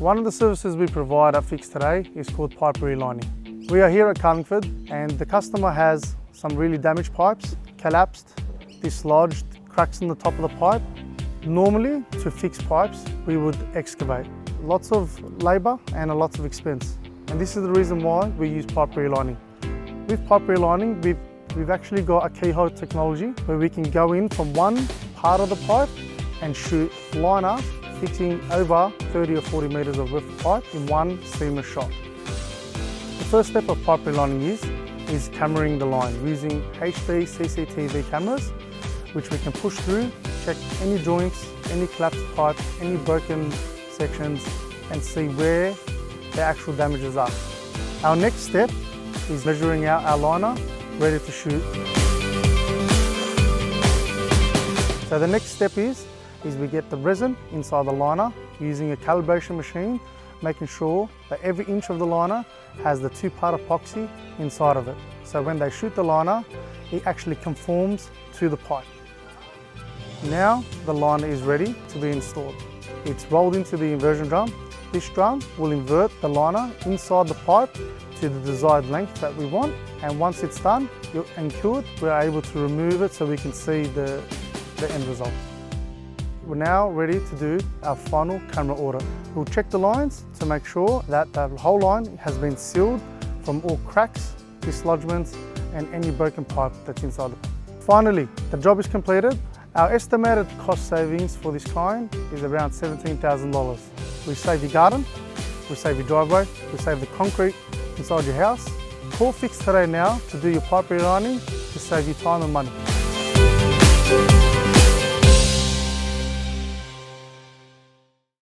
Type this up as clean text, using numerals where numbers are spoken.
One of the services we provide at Fix Today is called pipe relining. We are here at Carlingford and the customer has some really damaged pipes, collapsed, dislodged, cracks in the top of the pipe. Normally, to fix pipes, we would excavate. Lots of labour and a lot of expense. And this is the reason why we use pipe relining. With pipe relining, we've actually got a keyhole technology where we can go in from one part of the pipe and shoot liner, fixing over 30 or 40 metres of width of pipe in one seamless shot. The first step of pipe relining is cameraing the line using HD CCTV cameras, which we can push through, check any joints, any collapsed pipe, any broken sections, and see where the actual damages are. Our next step is measuring out our liner, ready to shoot. So the next step is we get the resin inside the liner using a calibration machine, making sure that every inch of the liner has the two-part epoxy inside of it. So when they shoot the liner, it actually conforms to the pipe. Now the liner is ready to be installed. It's rolled into the inversion drum. This drum will invert the liner inside the pipe to the desired length that we want, and once it's done and cured, we're able to remove it so we can see the end result. We're now ready to do our final camera audit. We'll check the lines to make sure that the whole line has been sealed from all cracks, dislodgements, and any broken pipe that's inside the pipe. Finally, the job is completed. Our estimated cost savings for this client is around $17,000. We save your garden, we save your driveway, we save the concrete inside your house. Call Fix Today now to do your pipe relining to save you time and money.